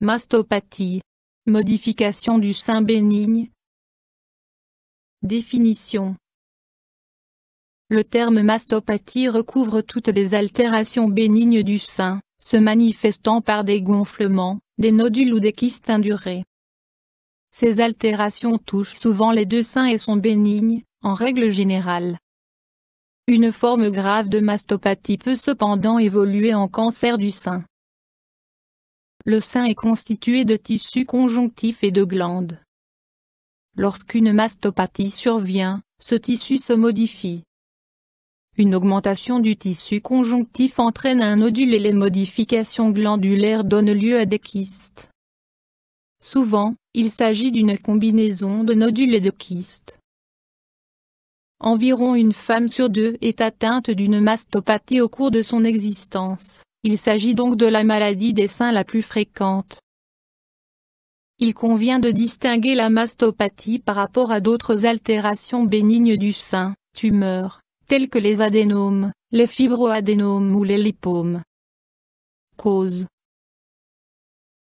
Mastopathie. Modification du sein bénigne. Définition. Le terme mastopathie recouvre toutes les altérations bénignes du sein, se manifestant par des gonflements, des nodules ou des kystes indurés. Ces altérations touchent souvent les deux seins et sont bénignes, en règle générale. Une forme grave de mastopathie peut cependant évoluer en cancer du sein. Le sein est constitué de tissus conjonctifs et de glandes. Lorsqu'une mastopathie survient, ce tissu se modifie. Une augmentation du tissu conjonctif entraîne un nodule et les modifications glandulaires donnent lieu à des kystes. Souvent, il s'agit d'une combinaison de nodules et de kystes. Environ une femme sur deux est atteinte d'une mastopathie au cours de son existence. Il s'agit donc de la maladie des seins la plus fréquente. Il convient de distinguer la mastopathie par rapport à d'autres altérations bénignes du sein, tumeurs, telles que les adénomes, les fibroadénomes ou les lipomes. Cause.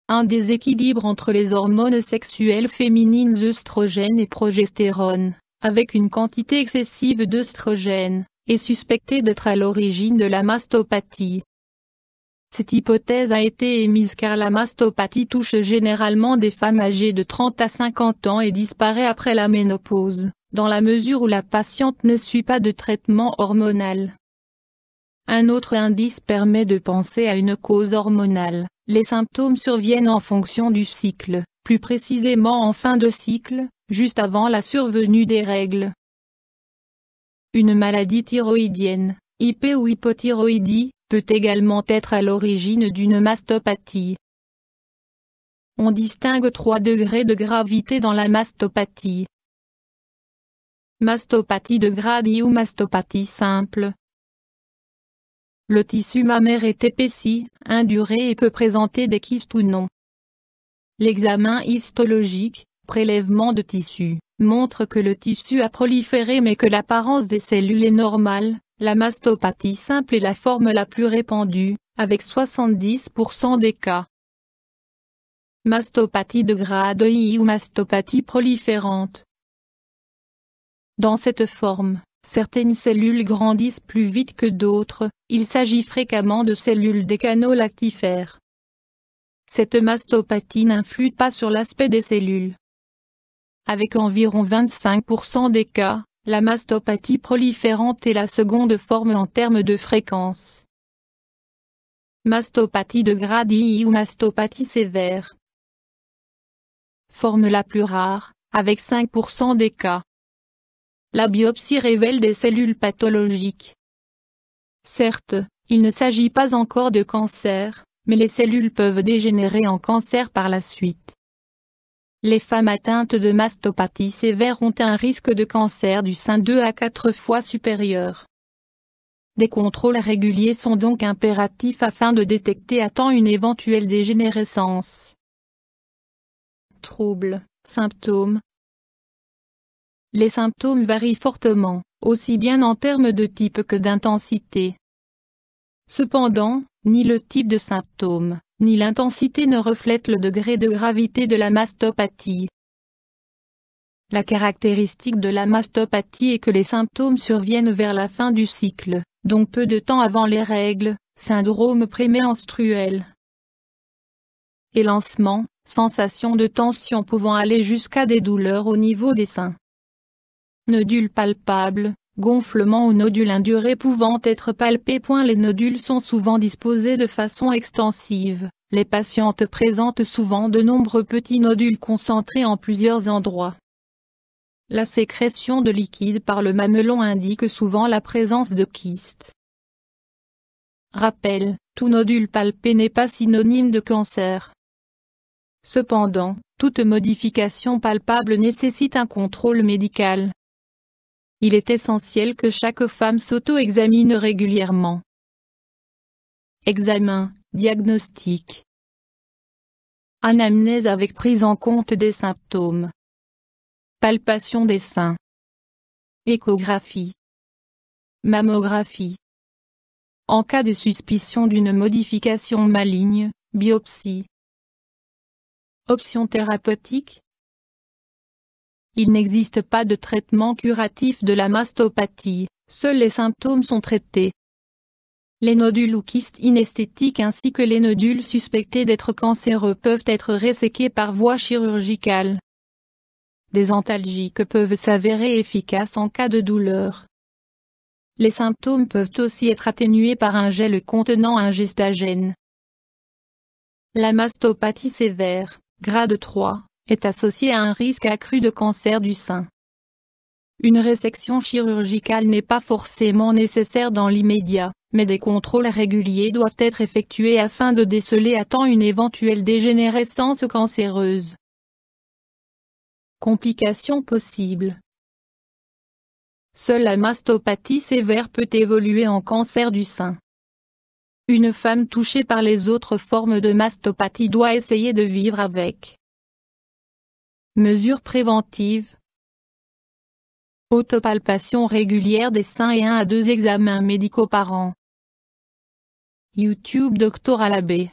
Un déséquilibre entre les hormones sexuelles féminines œstrogène et progestérone, avec une quantité excessive d'œstrogène, est suspecté d'être à l'origine de la mastopathie. Cette hypothèse a été émise car la mastopathie touche généralement des femmes âgées de 30 à 50 ans et disparaît après la ménopause, dans la mesure où la patiente ne suit pas de traitement hormonal. Un autre indice permet de penser à une cause hormonale. Les symptômes surviennent en fonction du cycle, plus précisément en fin de cycle, juste avant la survenue des règles. Une maladie thyroïdienne, hypo- ou hypothyroïdie, peut également être à l'origine d'une mastopathie. On distingue 3 degrés de gravité dans la mastopathie. Mastopathie de grade I ou mastopathie simple. Le tissu mammaire est épaissi, induré et peut présenter des kystes ou non. L'examen histologique, prélèvement de tissu, montre que le tissu a proliféré mais que l'apparence des cellules est normale. La mastopathie simple est la forme la plus répandue, avec 70% des cas. Mastopathie de grade I ou mastopathie proliférante. Dans cette forme, certaines cellules grandissent plus vite que d'autres, il s'agit fréquemment de cellules des canaux lactifères. Cette mastopathie n'influe pas sur l'aspect des cellules. Avec environ 25% des cas, la mastopathie proliférante est la seconde forme en termes de fréquence. Mastopathie de grade I ou mastopathie sévère. Forme la plus rare, avec 5% des cas. La biopsie révèle des cellules pathologiques. Certes, il ne s'agit pas encore de cancer, mais les cellules peuvent dégénérer en cancer par la suite. Les femmes atteintes de mastopathie sévère ont un risque de cancer du sein 2 à 4 fois supérieur. Des contrôles réguliers sont donc impératifs afin de détecter à temps une éventuelle dégénérescence. Troubles, symptômes. Les symptômes varient fortement, aussi bien en termes de type que d'intensité. Cependant, ni le type de symptômes, ni l'intensité ne reflètent le degré de gravité de la mastopathie. La caractéristique de la mastopathie est que les symptômes surviennent vers la fin du cycle, donc peu de temps avant les règles, syndrome prémenstruel. Élancement, sensation de tension pouvant aller jusqu'à des douleurs au niveau des seins. Nodules palpables, gonflement ou nodules indurés pouvant être palpés. Les nodules sont souvent disposés de façon extensive. Les patientes présentent souvent de nombreux petits nodules concentrés en plusieurs endroits. La sécrétion de liquide par le mamelon indique souvent la présence de kystes. Rappel, tout nodule palpé n'est pas synonyme de cancer. Cependant, toute modification palpable nécessite un contrôle médical. Il est essentiel que chaque femme s'auto-examine régulièrement. Examen, diagnostic. Anamnèse avec prise en compte des symptômes. Palpation des seins. Échographie. Mammographie. En cas de suspicion d'une modification maligne, biopsie. Options thérapeutiques. Il n'existe pas de traitement curatif de la mastopathie, seuls les symptômes sont traités. Les nodules ou kystes inesthétiques ainsi que les nodules suspectés d'être cancéreux peuvent être resséqués par voie chirurgicale. Des antalgiques peuvent s'avérer efficaces en cas de douleur. Les symptômes peuvent aussi être atténués par un gel contenant un gestagène. La mastopathie sévère, grade 3, est associée à un risque accru de cancer du sein. Une résection chirurgicale n'est pas forcément nécessaire dans l'immédiat, mais des contrôles réguliers doivent être effectués afin de déceler à temps une éventuelle dégénérescence cancéreuse. Complications possibles. Seule la mastopathie sévère peut évoluer en cancer du sein. Une femme touchée par les autres formes de mastopathie doit essayer de vivre avec. Mesures préventives. Autopalpation régulière des seins et 1 à 2 examens médicaux par an. YouTube Dr Alabé.